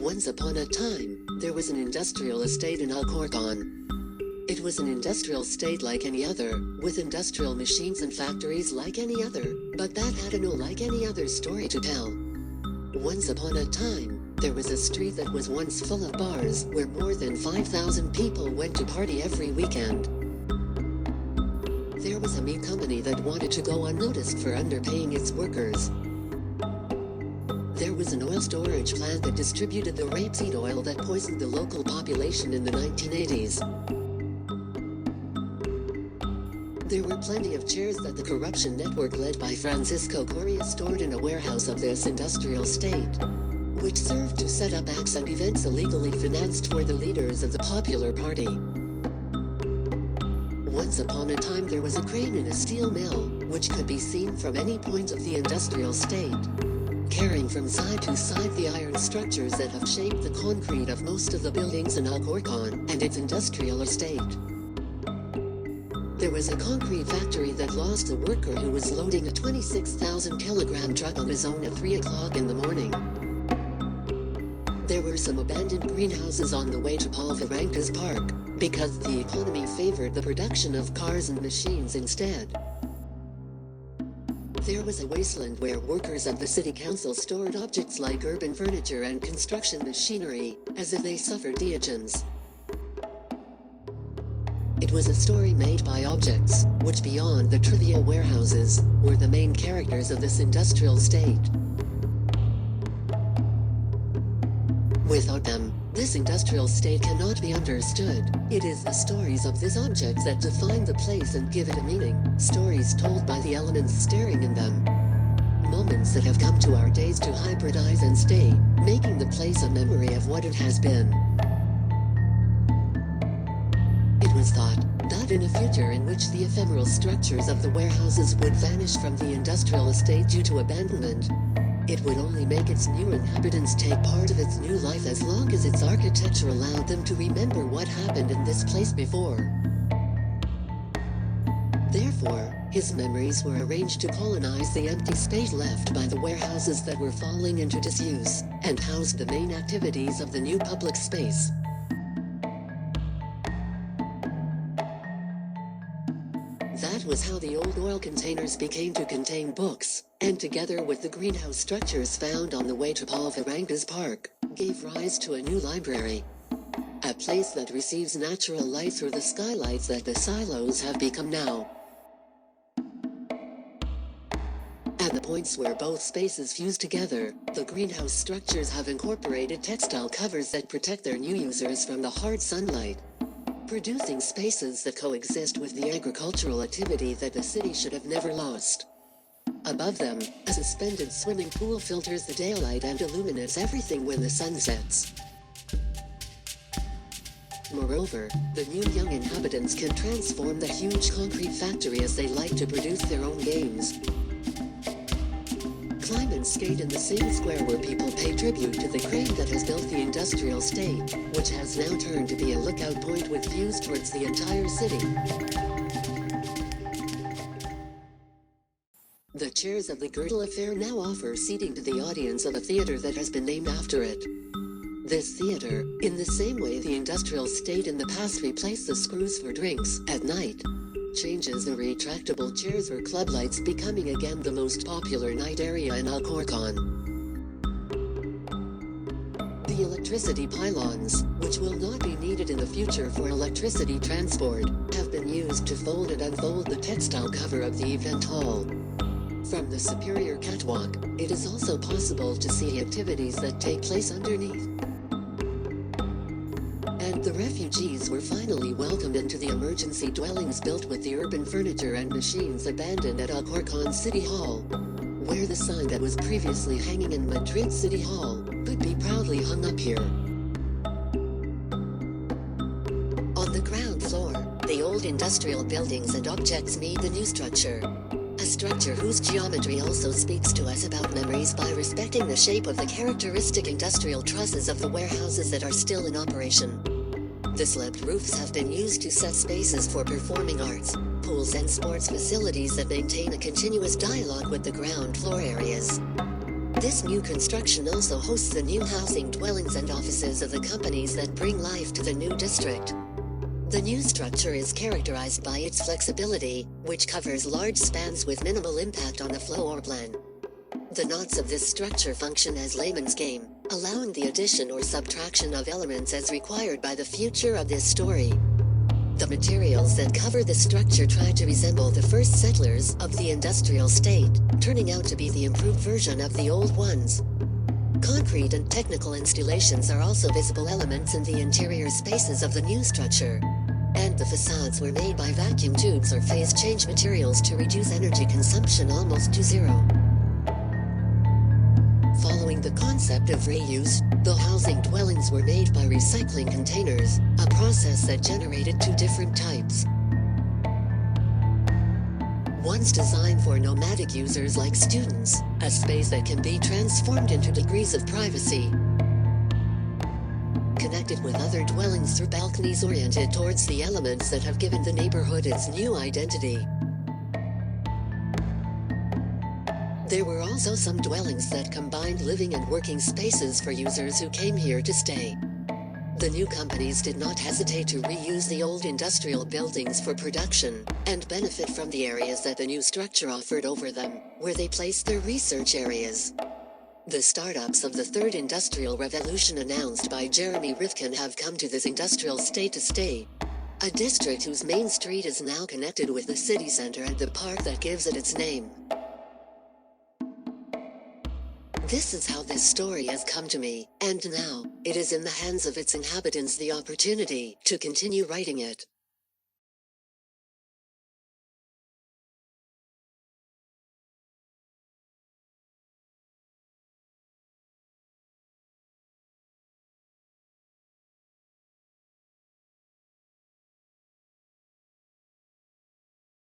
Once upon a time, there was an industrial estate in Alcorcón. It was an industrial estate like any other, with industrial machines and factories like any other, but that had no like any other story to tell. Once upon a time, there was a street that was once full of bars where more than 5,000 people went to party every weekend. There was a meat company that wanted to go unnoticed for underpaying its workers. There was an oil storage plant that distributed the rapeseed oil that poisoned the local population in the 1980s. There were plenty of chairs that the corruption network led by Francisco Correa stored in a warehouse of this industrial state, which served to set up acts and events illegally financed for the leaders of the Popular Party. Once upon a time there was a crane in a steel mill, which could be seen from any point of the industrial state, carrying from side to side the iron structures that have shaped the concrete of most of the buildings in Alcorcón and its industrial estate. There was a concrete factory that lost a worker who was loading a 26,000 kilogram truck on his own at 3 o'clock in the morning. There were some abandoned greenhouses on the way to Polvoranca's park, because the economy favored the production of cars and machines instead. There was a wasteland where workers of the city council stored objects like urban furniture and construction machinery, as if they suffered diogens. It was a story made by objects, which beyond the trivial warehouses, were the main characters of this industrial state. Without them, this industrial state cannot be understood. It is the stories of these objects that define the place and give it a meaning, stories told by the elements staring in them. Moments that have come to our days to hybridize and stay, making the place a memory of what it has been. It was thought that in a future in which the ephemeral structures of the warehouses would vanish from the industrial estate due to abandonment, it would only make its new inhabitants take part of its new life as long as its architecture allowed them to remember what happened in this place before. Therefore, his memories were arranged to colonize the empty space left by the warehouses that were falling into disuse, and housed the main activities of the new public space. That was how the old oil containers became to contain books, and together with the greenhouse structures found on the way to Polvoranca's park, gave rise to a new library. A place that receives natural light through the skylights that the silos have become now. At the points where both spaces fuse together, the greenhouse structures have incorporated textile covers that protect their new users from the hard sunlight, producing spaces that coexist with the agricultural activity that the city should have never lost. Above them, a suspended swimming pool filters the daylight and illuminates everything when the sun sets. Moreover, the new young inhabitants can transform the huge concrete factory as they like to produce their own games. Climb and skate in the same square where people pay tribute to the crane that has built the industrial state, which has now turned to be a lookout point with views towards the entire city. The chairs of the Gürtel affair now offer seating to the audience of a theater that has been named after it. This theater, in the same way the industrial state in the past replaced the screws for drinks at night, changes the retractable chairs for club lights, becoming again the most popular night area in Alcorcón. The electricity pylons, which will not be needed in the future for electricity transport, have been used to fold and unfold the textile cover of the event hall. From the superior catwalk, it is also possible to see activities that take place underneath. And the refugees were finally welcomed into the emergency dwellings built with the urban furniture and machines abandoned at Alcorcón City Hall, where the sign that was previously hanging in Madrid City Hall could be proudly hung up here. On the ground floor, the old industrial buildings and objects made the new structure. A structure whose geometry also speaks to us about memories by respecting the shape of the characteristic industrial trusses of the warehouses that are still in operation. The sloped roofs have been used to set spaces for performing arts, pools and sports facilities that maintain a continuous dialogue with the ground floor areas. This new construction also hosts the new housing dwellings and offices of the companies that bring life to the new district. The new structure is characterized by its flexibility, which covers large spans with minimal impact on the floor plan. The knots of this structure function as layman's game, allowing the addition or subtraction of elements as required by the future of this story. The materials that cover the structure try to resemble the first settlers of the industrial state, turning out to be the improved version of the old ones. Concrete and technical installations are also visible elements in the interior spaces of the new structure. And the facades were made by vacuum tubes or phase change materials to reduce energy consumption almost to zero. Following the concept of reuse, the housing dwellings were made by recycling containers, a process that generated two different types. One's designed for nomadic users like students, a space that can be transformed into degrees of privacy. Connected with other dwellings through balconies oriented towards the elements that have given the neighborhood its new identity. There were also some dwellings that combined living and working spaces for users who came here to stay. The new companies did not hesitate to reuse the old industrial buildings for production, and benefit from the areas that the new structure offered over them, where they placed their research areas. The startups of the third industrial revolution announced by Jeremy Rifkin have come to this industrial state to stay. A district whose main street is now connected with the city center and the park that gives it its name. This is how this story has come to me, and now, it is in the hands of its inhabitants the opportunity to continue writing it.